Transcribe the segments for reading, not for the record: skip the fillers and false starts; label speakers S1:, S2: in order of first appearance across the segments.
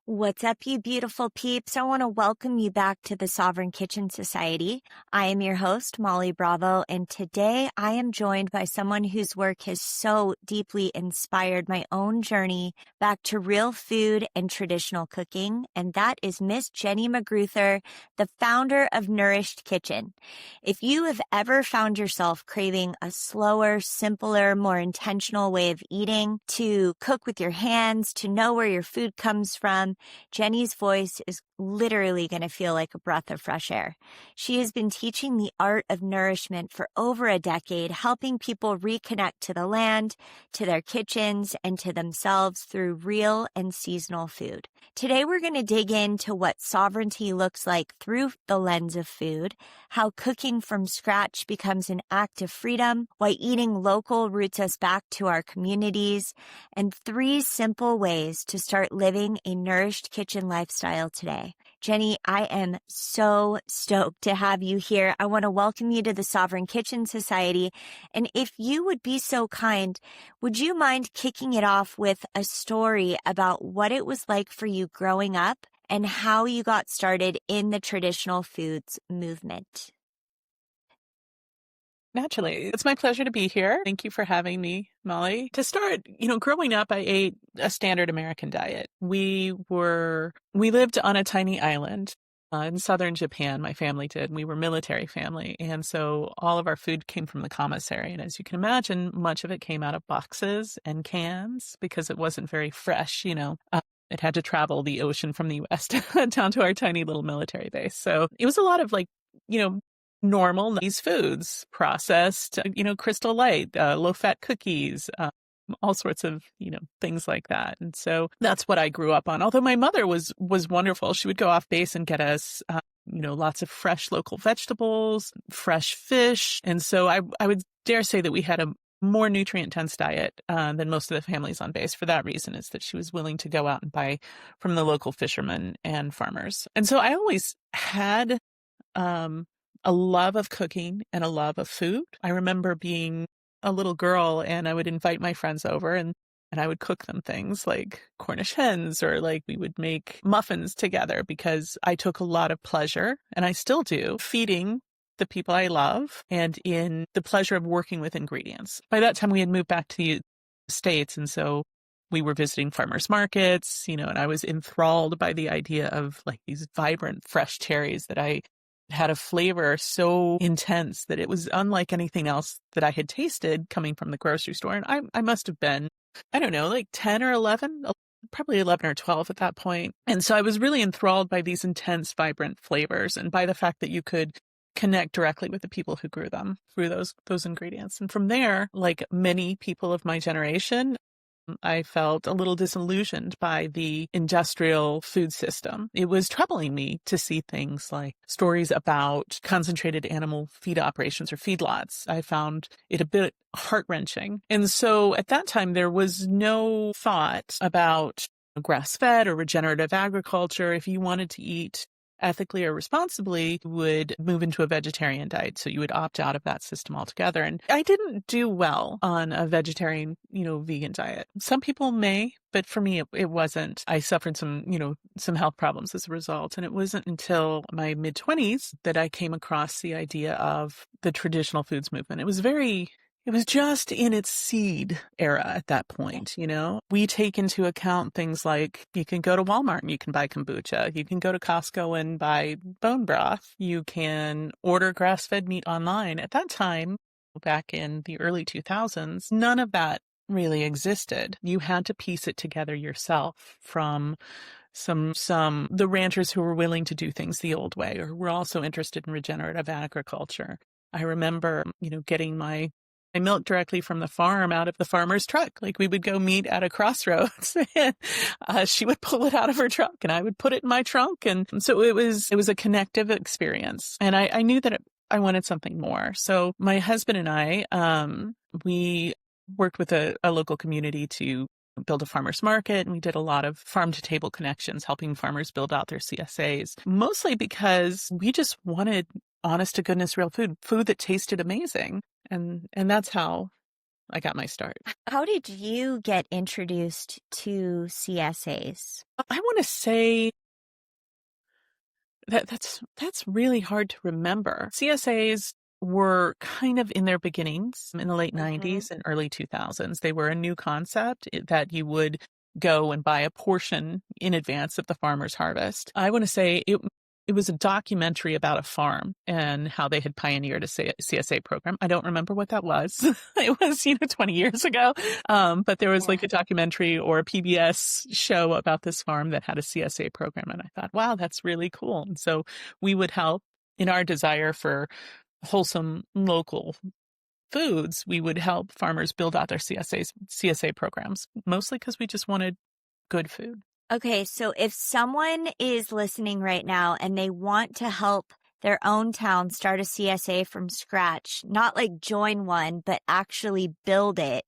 S1: What's up, you beautiful peeps? I want to welcome you back to the Sovereign Kitchen Society. I am your host, Molly Bravo, and today I am joined by someone whose work has so deeply inspired my own journey back to real food and traditional cooking, and that is Miss Jenny McGruther, the founder of Nourished Kitchen. If you have ever found yourself craving a slower, simpler, more intentional way of eating, to cook with your hands, to know where your food comes from, Jenny's voice is literally going to feel like a breath of fresh air. She has been teaching the art of nourishment for over a decade, helping people reconnect to the land, to their kitchens, and to themselves through real and seasonal food. Today, we're going to dig into what sovereignty looks like through the lens of food, how cooking from scratch becomes an act of freedom, why eating local roots us back to our communities, and 3 simple ways to start living a nourished kitchen lifestyle today. Jenny, I am so stoked to have you here. I want to welcome you to the Sovereign Kitchen Society. And if you would be so kind, would you mind kicking it off with a story about what it was like for you growing up and how you got started in the traditional foods movement?
S2: Naturally. It's my pleasure to be here. Thank you for having me, Molly. To start, growing up, I ate a standard American diet. We lived on a tiny island in southern Japan. My family did. We were military family. And so all of our food came from the commissary. And as you can imagine, much of it came out of boxes and cans because it wasn't very fresh. It had to travel the ocean from the U.S. down to our tiny little military base. So it was a lot of normal these foods, processed, Crystal Light, low-fat cookies, all sorts of, things like that. And so that's what I grew up on. Although my mother was wonderful. She would go off base and get us, lots of fresh local vegetables, fresh fish. And so I would dare say that we had a more nutrient-dense diet than most of the families on base. For that reason, is that she was willing to go out and buy from the local fishermen and farmers. And so I always had a love of cooking and a love of food. I remember being a little girl and I would invite my friends over and I would cook them things like Cornish hens, or like we would make muffins together, because I took a lot of pleasure, and I still do, feeding the people I love and in the pleasure of working with ingredients. By that time, we had moved back to the States, and so we were visiting farmers markets, and I was enthralled by the idea of like these vibrant, fresh cherries that I had a flavor so intense that it was unlike anything else that I had tasted coming from the grocery store. And I must have been, I don't know, like 10 or 11, probably 11 or 12 at that point. And so I was really enthralled by these intense, vibrant flavors, and by the fact that you could connect directly with the people who grew them through those ingredients. And from there, like many people of my generation, I felt a little disillusioned by the industrial food system. It was troubling me to see things like stories about concentrated animal feed operations or feedlots. I found it a bit heart-wrenching. And so at that time, there was no thought about grass-fed or regenerative agriculture. If you wanted to eat ethically or responsibly, you would move into a vegetarian diet. So you would opt out of that system altogether. And I didn't do well on a vegetarian, vegan diet. Some people may, but for me, it wasn't. I suffered some health problems as a result. And it wasn't until my mid-20s that I came across the idea of the traditional foods movement. It was just in its seed era at that point, We take into account things like you can go to Walmart and you can buy kombucha. You can go to Costco and buy bone broth. You can order grass-fed meat online. At that time, back in the early 2000s, none of that really existed. You had to piece it together yourself from the ranchers who were willing to do things the old way, or were also interested in regenerative agriculture. I remember, getting my milk directly from the farm out of the farmer's truck. Like we would go meet at a crossroads and she would pull it out of her truck and I would put it in my trunk. And so it was a connective experience. And I knew that I wanted something more. So my husband and I, we worked with a local community to build a farmer's market. And we did a lot of farm to table connections, helping farmers build out their CSAs, mostly because we just wanted honest to goodness, real food that tasted amazing. And that's how I got my start.
S1: How did you get introduced to CSAs?
S2: I want to say that's really hard to remember. CSAs were kind of in their beginnings in the late
S1: Mm-hmm.
S2: 90s and early 2000s. They were a new concept that you would go and buy a portion in advance of the farmer's harvest. I want to say it was a documentary about a farm and how they had pioneered a CSA program. I don't remember what that was. It was, 20 years ago. But there was
S1: Yeah.
S2: like a documentary or a PBS show about this farm that had a CSA program. And I thought, wow, that's really cool. And so we would help in our desire for wholesome local foods. We would help farmers build out their CSA programs, mostly because we just wanted good food.
S1: Okay, so if someone is listening right now and they want to help their own town start a CSA from scratch, not like join one, but actually build it,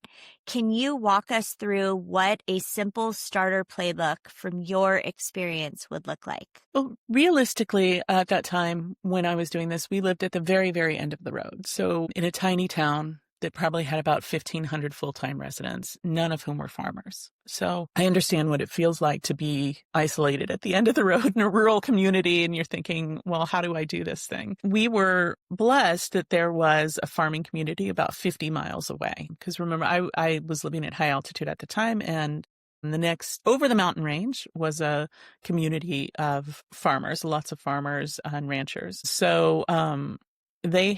S1: can you walk us through what a simple starter playbook from your experience would look like?
S2: Well, realistically, at that time when I was doing this, we lived at the very, very end of the road. So in a tiny town that probably had about 1,500 full-time residents, none of whom were farmers. So I understand what it feels like to be isolated at the end of the road in a rural community. And you're thinking, well, how do I do this thing? We were blessed that there was a farming community about 50 miles away. Because remember, I was living at high altitude at the time, and the next over the mountain range was a community of farmers, lots of farmers and ranchers. So,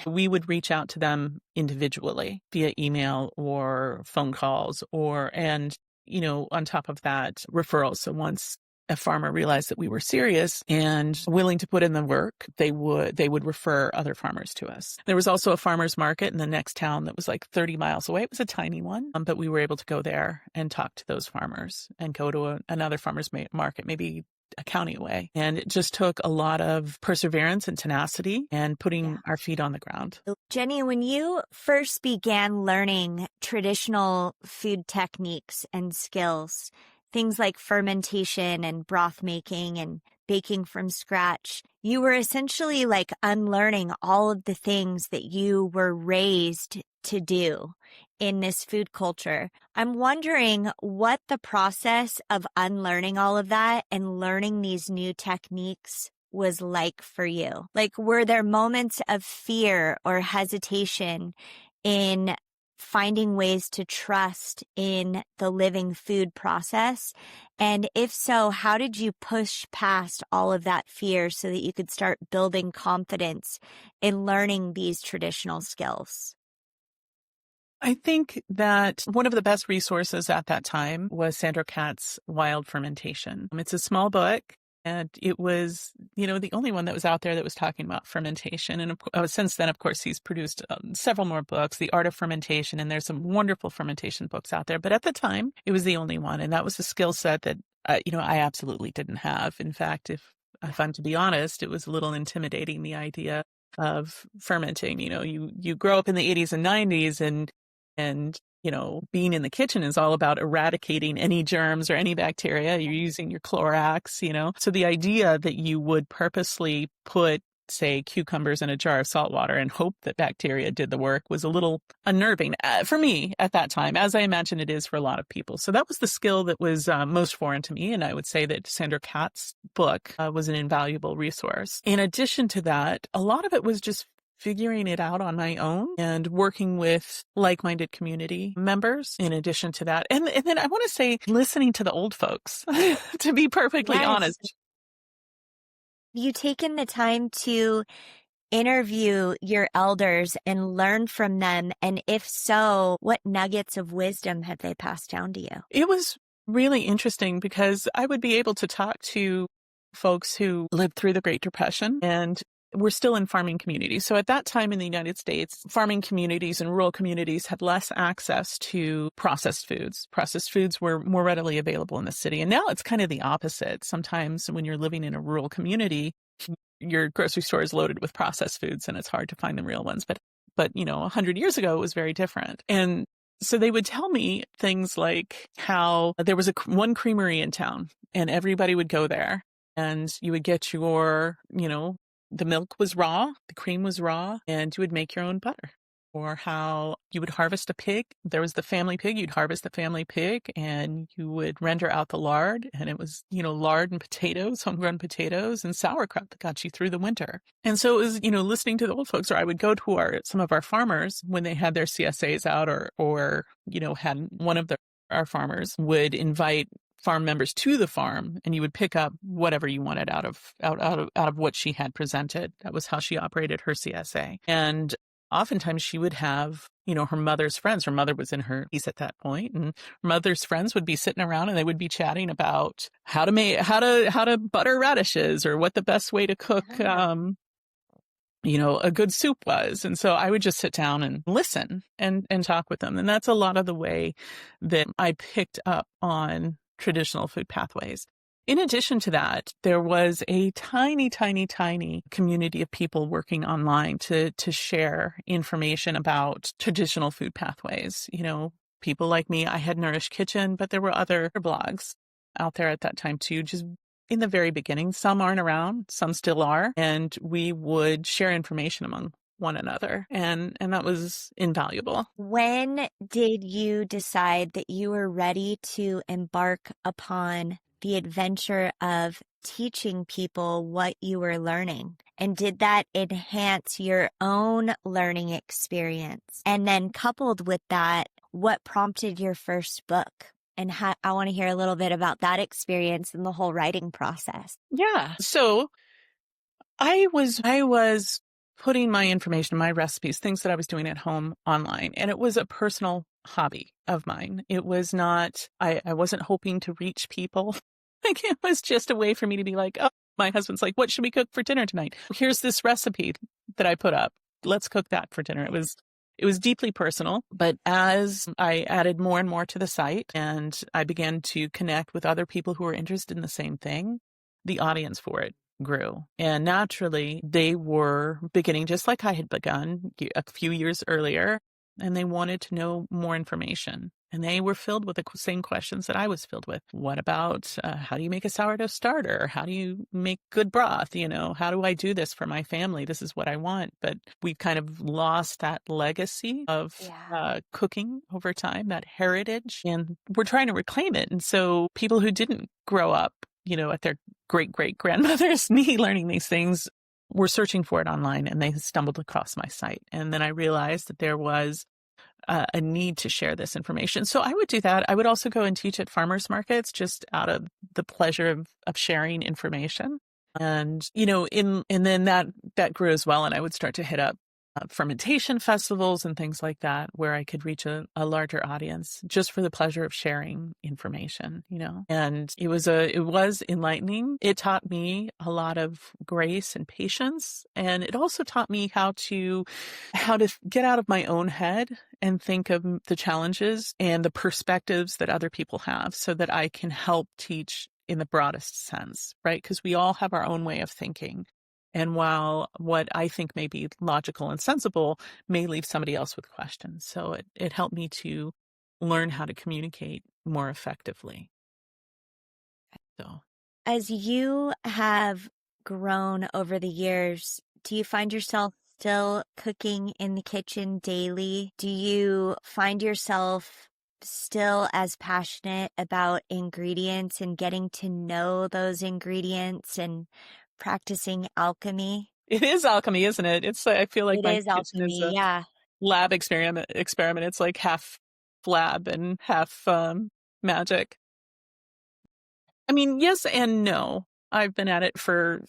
S2: we would reach out to them individually via email or phone calls and on top of that, referrals. So once a farmer realized that we were serious and willing to put in the work, they would refer other farmers to us. There was also a farmer's market in the next town that was like 30 miles away. It was a tiny one, but we were able to go there and talk to those farmers and go to another farmer's market, maybe a county away. And it just took a lot of perseverance and tenacity and putting our feet on the ground.
S1: Jenny, when you first began learning traditional food techniques and skills, things like fermentation and broth making and baking from scratch, you were essentially like unlearning all of the things that you were raised to do in this food culture. I'm wondering what the process of unlearning all of that and learning these new techniques was like for you. Like, were there moments of fear or hesitation in finding ways to trust in the living food process? And if so, how did you push past all of that fear so that you could start building confidence in learning these traditional skills?
S2: I think that one of the best resources at that time was Sandra Katz's Wild Fermentation. It's a small book, and it was, the only one that was out there that was talking about fermentation. And since then, of course, he's produced several more books, The Art of Fermentation, and there's some wonderful fermentation books out there. But at the time, it was the only one, and that was a skill set that, I absolutely didn't have. In fact, if I'm to be honest, it was a little intimidating, the idea of fermenting. You grow up in the 80s and 90s, and being in the kitchen is all about eradicating any germs or any bacteria. You're using your Clorox, So the idea that you would purposely put, say, cucumbers in a jar of salt water and hope that bacteria did the work was a little unnerving for me at that time, as I imagine it is for a lot of people. So that was the skill that was most foreign to me. And I would say that Sandra Katz's book was an invaluable resource. In addition to that, a lot of it was just figuring it out on my own and working with like-minded community members in addition to that. And then I want to say listening to the old folks, to be perfectly honest.
S1: You taken the time to interview your elders and learn from them? And if so, what nuggets of wisdom have they passed down to you?
S2: It was really interesting because I would be able to talk to folks who lived through the Great Depression and we're still in farming communities. So at that time in the United States, farming communities and rural communities had less access to processed foods. Processed foods were more readily available in the city. And now it's kind of the opposite. Sometimes when you're living in a rural community, your grocery store is loaded with processed foods and it's hard to find the real ones. But 100 years ago, it was very different. And so they would tell me things like how there was one creamery in town and everybody would go there and you would get your, the milk was raw, the cream was raw, and you would make your own butter. or how you would harvest a pig. There was the family pig. You'd harvest the family pig and you would render out the lard. And it was, lard and potatoes, homegrown potatoes and sauerkraut that got you through the winter. And so it was, listening to the old folks, or I would go to some of our farmers when they had their CSAs out or had one of our farmers would invite farm members to the farm, and you would pick up whatever you wanted out of what she had presented. That was how she operated her CSA. And oftentimes she would have, her mother's friends. Her mother was in her piece at that point, and her mother's friends would be sitting around and they would be chatting about how to butter radishes, or what the best way to cook, a good soup was. And so I would just sit down and listen and talk with them. And that's a lot of the way that I picked up on traditional food pathways. In addition to that, there was a tiny, tiny, tiny community of people working online to share information about traditional food pathways. People like me, I had Nourished Kitchen, but there were other blogs out there at that time too, just in the very beginning. Some aren't around, some still are, and we would share information among one another, and that was invaluable.
S1: When did you decide that you were ready to embark upon the adventure of teaching people what you were learning? And did that enhance your own learning experience? And then coupled with that, what prompted your first book? And I want to hear a little bit about that experience and the whole writing process.
S2: Yeah. So I was putting my information, my recipes, things that I was doing at home online. And it was a personal hobby of mine. It was not, I wasn't hoping to reach people. Like, it was just a way for me to be like, oh, my husband's like, what should we cook for dinner tonight? Here's this recipe that I put up. Let's cook that for dinner. It was deeply personal, but as I added more and more to the site and I began to connect with other people who were interested in the same thing, the audience for it grew. And naturally, they were beginning just like I had begun a few years earlier, and they wanted to know more information. And they were filled with the same questions that I was filled with. What about how do you make a sourdough starter? How do you make good broth? How do I do this for my family? This is what I want. But we've kind of lost that legacy of cooking over time, that heritage, and we're trying to reclaim it. And so people who didn't grow up, at their great-great-grandmother's knee learning these things were searching for it online, and they stumbled across my site. And then I realized that there was a need to share this information. So I would do that. I would also go and teach at farmers markets just out of the pleasure of sharing information. And, and then that grew as well. And I would start to hit up fermentation festivals and things like that, where I could reach a larger audience just for the pleasure of sharing information, and it was enlightening. It taught me a lot of grace and patience. And it also taught me how to get out of my own head and think of the challenges and the perspectives that other people have, so that I can help teach in the broadest sense, right? Because we all have our own way of thinking. And while what I think may be logical and sensible may leave somebody else with questions. So it helped me to learn how to communicate more effectively. So,
S1: as you have grown over the years, do you find yourself still cooking in the kitchen daily? Do you find yourself still as passionate about ingredients and getting to know those ingredients and practicing alchemy?
S2: It is alchemy, isn't it? I feel like my kitchen
S1: alchemy,
S2: is a lab experiment. It's like half lab and half magic. I mean, yes and no. I've been at it for,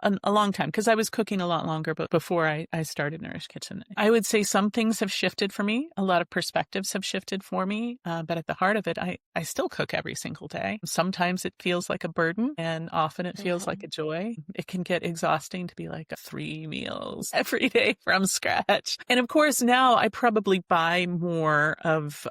S2: a long time, because I was cooking a lot longer but before I started Nourished Kitchen. I would say some things have shifted for me. A lot of perspectives have shifted for me. But at the heart of it, I still cook every single day. Sometimes it feels like a burden, and often it feels like a joy. It can get exhausting to be like 3 meals every day from scratch. And of course, now I probably buy more of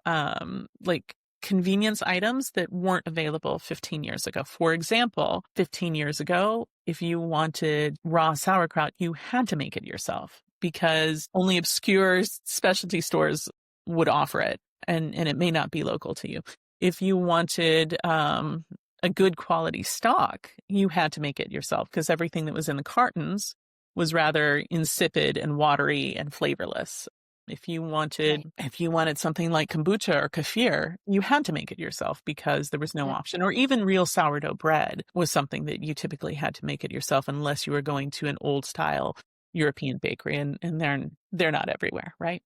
S2: convenience items that weren't available 15 years ago. For example, 15 years ago, if you wanted raw sauerkraut, you had to make it yourself, because only obscure specialty stores would offer it, and it may not be local to you. If you wanted a good quality stock, you had to make it yourself, because everything that was in the cartons was rather insipid and watery and flavorless. If you wanted something like kombucha or kefir, you had to make it yourself because there was no option. Or even real sourdough bread was something that you typically had to make it yourself unless you were going to an old style European bakery, and they're not everywhere, right?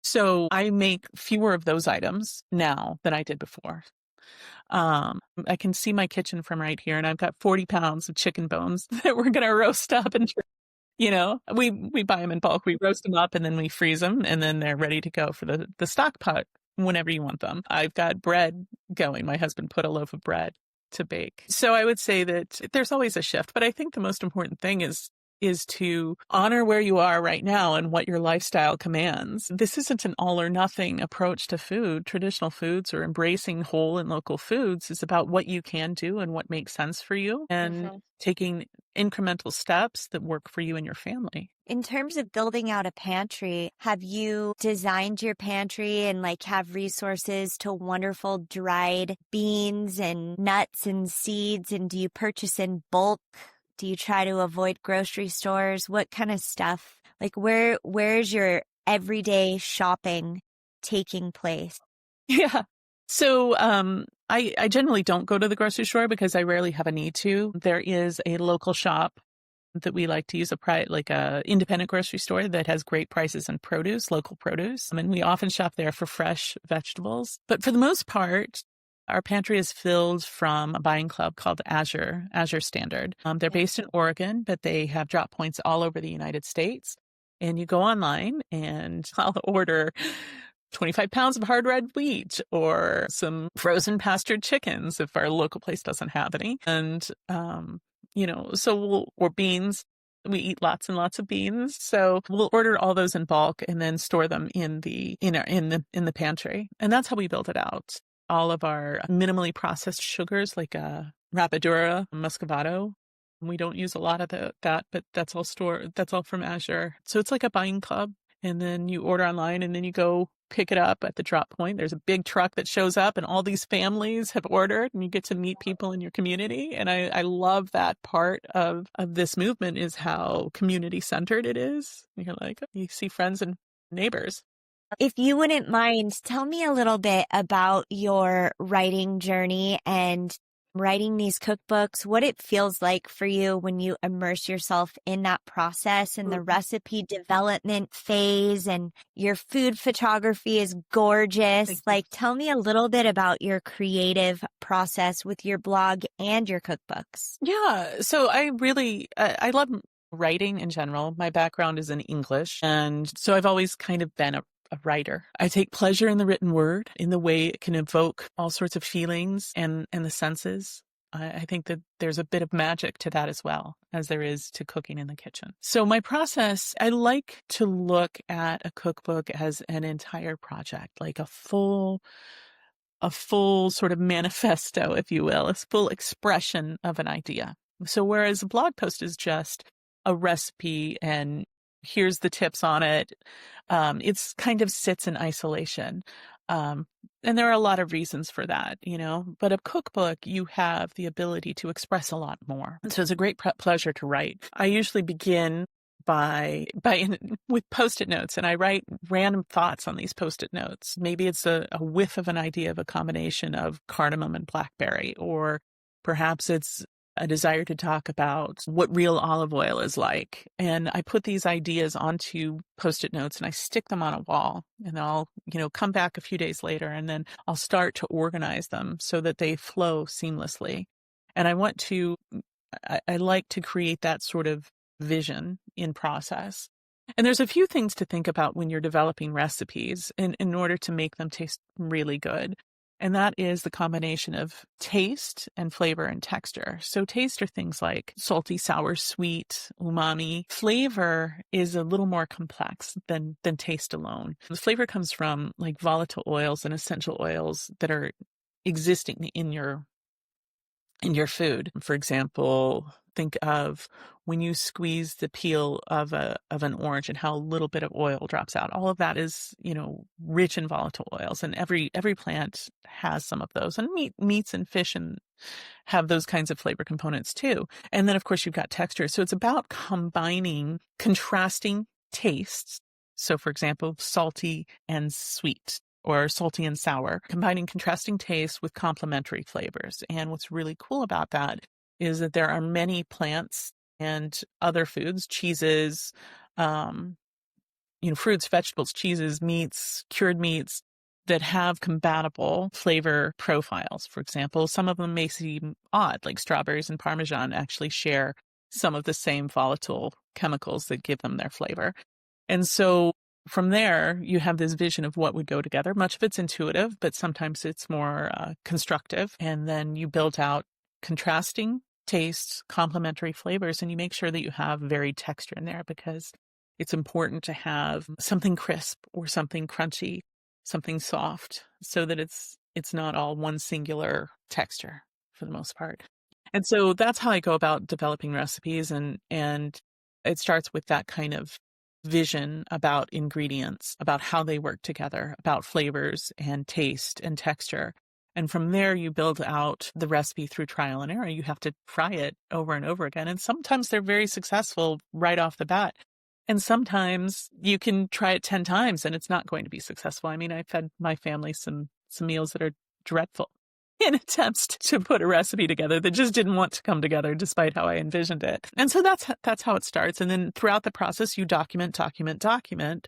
S2: So I make fewer of those items now than I did before. I can see my kitchen from right here, and I've got 40 pounds of chicken bones that we're going to roast up. And, we buy them in bulk. We roast them up and then we freeze them, and then they're ready to go for the stock pot whenever you want them. I've got bread going. My husband put a loaf of bread to bake. So I would say that there's always a shift, but I think the most important thing is to honor where you are right now and what your lifestyle commands. This isn't an all or nothing approach to food. Traditional foods or embracing whole and local foods is about what you can do and what makes sense for you, and taking incremental steps that work for you and your family.
S1: In terms of building out a pantry, have you designed your pantry and have resources to wonderful dried beans and nuts and seeds? And do you purchase in bulk? Do you try to avoid grocery stores? What kind of stuff? Where's your everyday shopping taking place?
S2: Yeah. So I generally don't go to the grocery store because I rarely have a need to. There is a local shop that we like to use, a independent grocery store that has great prices in produce, local produce. And we often shop there for fresh vegetables. But for the most part, our pantry is filled from a buying club called Azure Standard. They're based in Oregon, but they have drop points all over the United States. And you go online and I'll order 25 pounds of hard red wheat or some frozen pastured chickens if our local place doesn't have any. And, or beans. We eat lots and lots of beans. So we'll order all those in bulk and then store them in the pantry. And that's how we build it out. All of our minimally processed sugars like Rapadura, Muscovado. We don't use a lot of that, but that's all from Azure. So it's like a buying club. And then you order online and then you go pick it up at the drop point. There's a big truck that shows up and all these families have ordered, and you get to meet people in your community. And I love that part of this movement is how community centered it is. You're you see friends and neighbors.
S1: If you wouldn't mind, tell me a little bit about your writing journey and writing these cookbooks, what it feels like for you when you immerse yourself in that process and the recipe development phase, and your food photography is gorgeous. Tell me a little bit about your creative process with your blog and your cookbooks.
S2: Yeah. So I love writing in general. My background is in English. And so I've always kind of been a writer. I take pleasure in the written word, in the way it can evoke all sorts of feelings and the senses. I think that there's a bit of magic to that as well as there is to cooking in the kitchen. So my process, I like to look at a cookbook as an entire project, like a full sort of manifesto, if you will, a full expression of an idea. So whereas a blog post is just a recipe and here's the tips on it, it's kind of sits in isolation. And there are a lot of reasons for that, but a cookbook, you have the ability to express a lot more. And so it's a great pleasure to write. I usually begin with Post-it notes, and I write random thoughts on these Post-it notes. Maybe it's a whiff of an idea of a combination of cardamom and blackberry, or perhaps it's a desire to talk about what real olive oil is like. And I put these ideas onto Post-it notes and I stick them on a wall, and I'll, come back a few days later and then I'll start to organize them so that they flow seamlessly. And I like to create that sort of vision in process. And there's a few things to think about when you're developing recipes in order to make them taste really good. And that is the combination of taste and flavor and texture. So taste are things like salty, sour, sweet, umami. Flavor is a little more complex than taste alone. The flavor comes from volatile oils and essential oils that are existing in your in your food. For example, think of when you squeeze the peel of an orange and how a little bit of oil drops out. All of that is, rich in volatile oils, and every plant has some of those. And meats and fish and have those kinds of flavor components too. And then of course you've got texture. So it's about combining contrasting tastes. So for example, salty and sweet, or salty and sour, combining contrasting tastes with complementary flavors. And what's really cool about that is that there are many plants and other foods, cheeses, fruits, vegetables, cheeses, meats, cured meats, that have compatible flavor profiles. For example, some of them may seem odd, like strawberries and Parmesan actually share some of the same volatile chemicals that give them their flavor. And so from there, you have this vision of what would go together. Much of it's intuitive, but sometimes it's more constructive. And then you build out contrasting tastes, complementary flavors, and you make sure that you have varied texture in there, because it's important to have something crisp or something crunchy, something soft, so that it's not all one singular texture for the most part. And so that's how I go about developing recipes, and it starts with that kind of vision about ingredients, about how they work together, about flavors and taste and texture. And from there, you build out the recipe through trial and error. You have to try it over and over again. And sometimes they're very successful right off the bat. And sometimes you can try it 10 times and it's not going to be successful. I mean, I fed my family some meals that are dreadful in attempts to put a recipe together that just didn't want to come together despite how I envisioned it. And so that's how it starts. And then throughout the process, you document.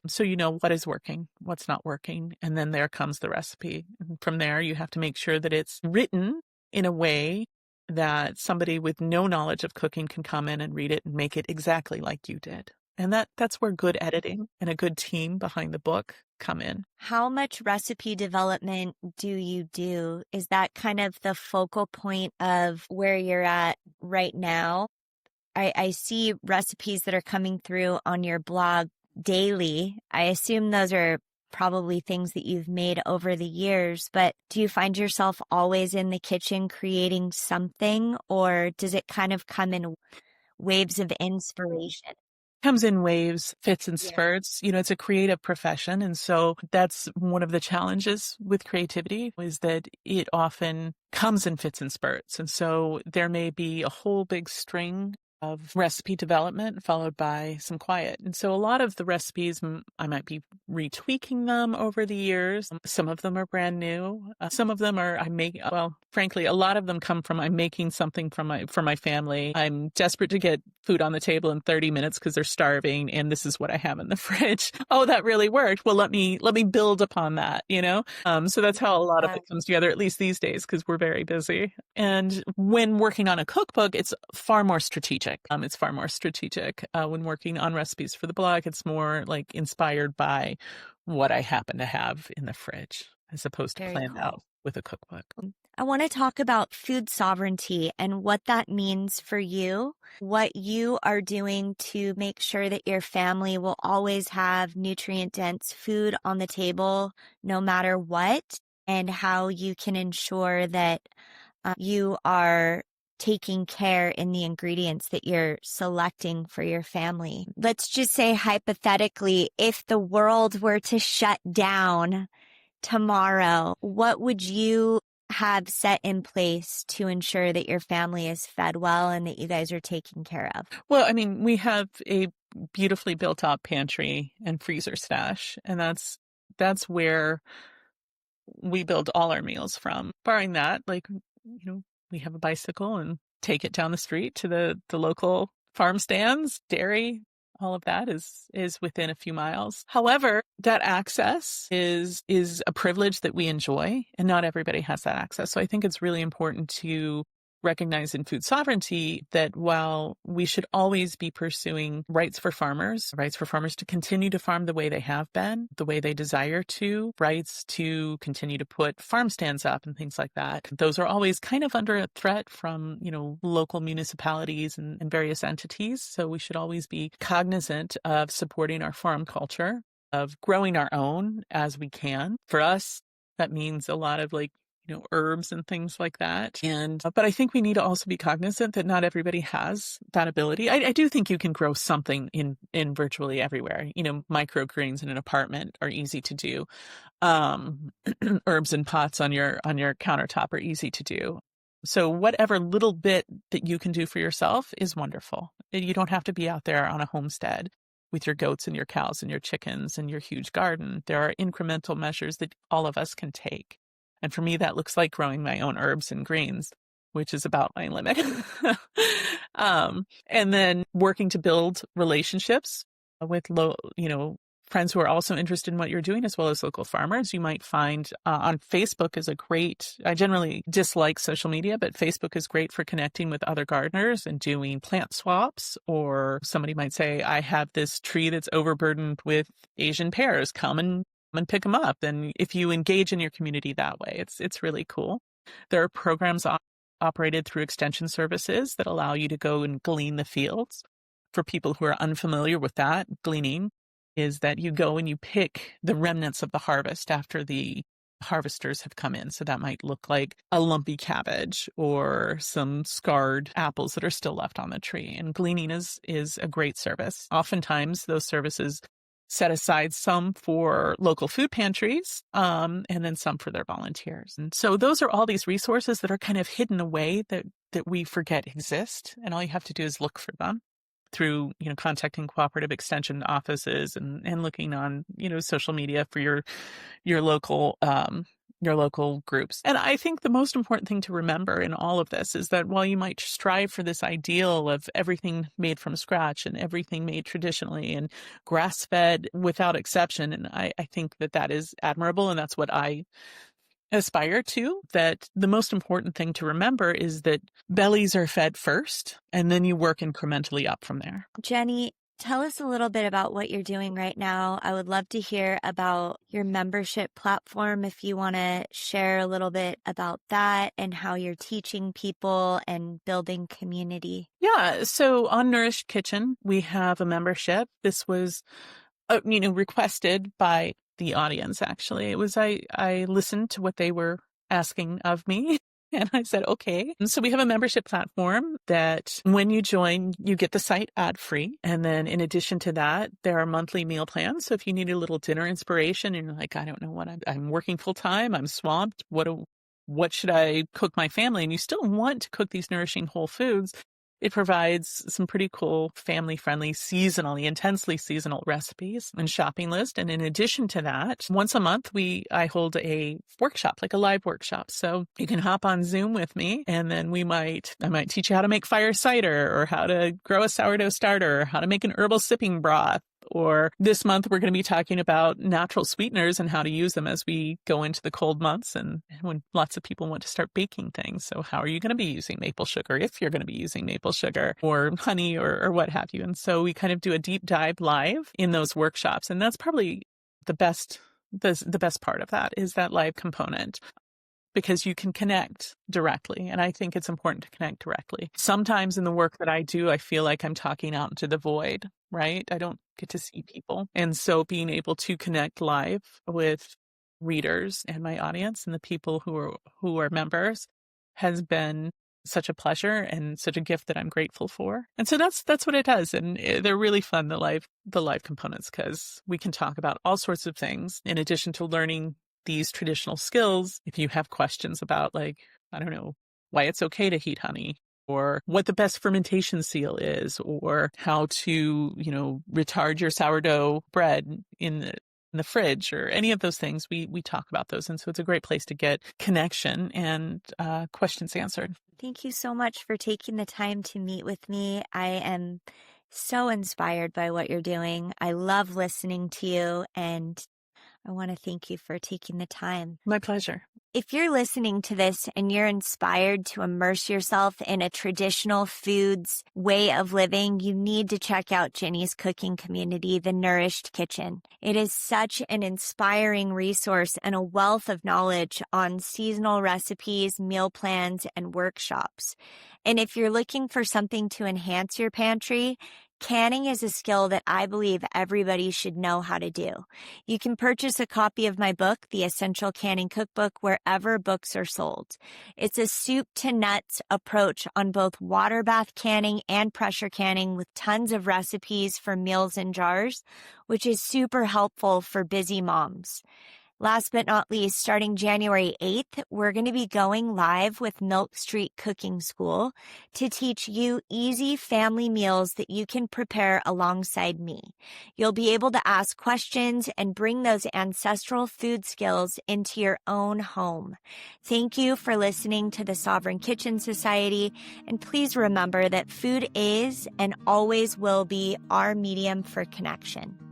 S2: So you know what is working, what's not working. And then there comes the recipe. And from there, you have to make sure that it's written in a way that somebody with no knowledge of cooking can come in and read it and make it exactly like you did. And that's where good editing and a good team behind the book come in.
S1: How much recipe development do you do? Is that kind of the focal point of where you're at right now? I see recipes that are coming through on your blog daily. I assume those are probably things that you've made over the years, but do you find yourself always in the kitchen creating something, or does it kind of come in waves of inspiration?
S2: Comes in waves, fits and spurts. It's a creative profession. And so that's one of the challenges with creativity, is that it often comes in fits and spurts. And so there may be a whole big string of recipe development followed by some quiet. And so a lot of the recipes, I might be retweaking them over the years. Some of them are brand new. Some of them are, frankly, a lot of them come from I'm making something for my family. I'm desperate to get food on the table in 30 minutes because they're starving, and this is what I have in the fridge. Oh, that really worked. Well, let me build upon that, So that's how a lot of it comes together, at least these days, because we're very busy. And when working on a cookbook, it's far more strategic. When working on recipes for the blog, it's more like inspired by what I happen to have in the fridge, as opposed to planned out with a cookbook.
S1: I want to talk about food sovereignty and what that means for you, what you are doing to make sure that your family will always have nutrient-dense food on the table no matter what, and how you can ensure that you are taking care in the ingredients that you're selecting for your family. Let's just say hypothetically, if the world were to shut down tomorrow, what would you have set in place to ensure that your family is fed well and that you guys are taken care of?
S2: Well, I mean, we have a beautifully built up pantry and freezer stash, and that's where we build all our meals from. Barring that, we have a bicycle and take it down the street to the local farm stands, dairy. All of that is within a few miles. However, that access is a privilege that we enjoy, and not everybody has that access. So I think it's really important to recognize in food sovereignty that while we should always be pursuing rights for farmers to continue to farm the way they have been, the way they desire to, rights to continue to put farm stands up and things like that, those are always kind of under a threat from, local municipalities and various entities. So we should always be cognizant of supporting our farm culture, of growing our own as we can. For us, that means a lot of herbs and things like that. But I think we need to also be cognizant that not everybody has that ability. I do think you can grow something in virtually everywhere. Microgreens in an apartment are easy to do. Herbs in pots on your countertop are easy to do. So whatever little bit that you can do for yourself is wonderful. You don't have to be out there on a homestead with your goats and your cows and your chickens and your huge garden. There are incremental measures that all of us can take. And for me, that looks like growing my own herbs and greens, which is about my limit. And then working to build relationships with friends who are also interested in what you're doing, as well as local farmers. You might find on Facebook is I generally dislike social media, but Facebook is great for connecting with other gardeners and doing plant swaps. Or somebody might say, I have this tree that's overburdened with Asian pears. Come and pick them up. And if you engage in your community that way, it's really cool. There are programs operated through extension services that allow you to go and glean the fields. For people who are unfamiliar with that, gleaning is that you go and you pick the remnants of the harvest after the harvesters have come in. So that might look like a lumpy cabbage or some scarred apples that are still left on the tree. And gleaning is a great service. Oftentimes those services set aside some for local food pantries, and then some for their volunteers. And so those are all these resources that are kind of hidden away that we forget exist. And all you have to do is look for them through, contacting cooperative extension offices and looking on, social media for your local groups. And I think the most important thing to remember in all of this is that while you might strive for this ideal of everything made from scratch and everything made traditionally and grass-fed without exception, and I think that is admirable, and that's what I aspire to, that the most important thing to remember is that bellies are fed first, and then you work incrementally up from there.
S1: Jenny, tell us a little bit about what you're doing right now. I would love to hear about your membership platform, if you want to share a little bit about that and how you're teaching people and building community.
S2: Yeah, so on Nourished Kitchen, we have a membership. This was, requested by the audience, actually. It was, I listened to what they were asking of me. And I said, okay. And so we have a membership platform that when you join, you get the site ad-free. And then in addition to that, there are monthly meal plans. So if you need a little dinner inspiration and you're like, I don't know what I'm working full time, I'm swamped, what should I cook my family? And you still want to cook these nourishing whole foods, it provides some pretty cool family-friendly, intensely seasonal recipes and shopping list. And in addition to that, once a month, I hold a workshop, like a live workshop. So you can hop on Zoom with me, and then I might teach you how to make fire cider, or how to grow a sourdough starter, or how to make an herbal sipping broth. Or this month, we're going to be talking about natural sweeteners and how to use them as we go into the cold months and when lots of people want to start baking things. So how are you going to be using maple sugar, if you're going to be using maple sugar, or honey, or what have you? And so we kind of do a deep dive live in those workshops. And that's probably the best part of that, is that live component, because you can connect directly. And I think it's important to connect directly. Sometimes in the work that I do, I feel like I'm talking out into the void, right? I don't get to see people. And so being able to connect live with readers and my audience and the people who are members has been such a pleasure and such a gift that I'm grateful for. And so that's what it does. And they're really fun, the live components, because we can talk about all sorts of things in addition to learning these traditional skills. If you have questions about, like, I don't know, why it's okay to heat honey, or what the best fermentation seal is, or how to, retard your sourdough bread in the fridge, or any of those things, we talk about those. And so it's a great place to get connection and questions answered.
S1: Thank you so much for taking the time to meet with me. I am so inspired by what you're doing. I love listening to you, and I want to thank you for taking the time.
S2: My pleasure.
S1: If you're listening to this and you're inspired to immerse yourself in a traditional foods way of living, you need to check out Jenny's cooking community, the Nourished Kitchen. It is such an inspiring resource and a wealth of knowledge on seasonal recipes, meal plans, and workshops. And if you're looking for something to enhance your pantry, Canning is a skill that I believe everybody should know how to do. You can purchase a copy of my book, The Essential Canning Cookbook, wherever books are sold. It's a soup to nuts approach on both water bath canning and pressure canning with tons of recipes for meals in jars, which is super helpful for busy moms. Last but not least, starting January 8th, we're going to be going live with Milk Street Cooking School to teach you easy family meals that you can prepare alongside me. You'll be able to ask questions and bring those ancestral food skills into your own home. Thank you for listening to the Sovereign Kitchen Society, and please remember that food is and always will be our medium for connection.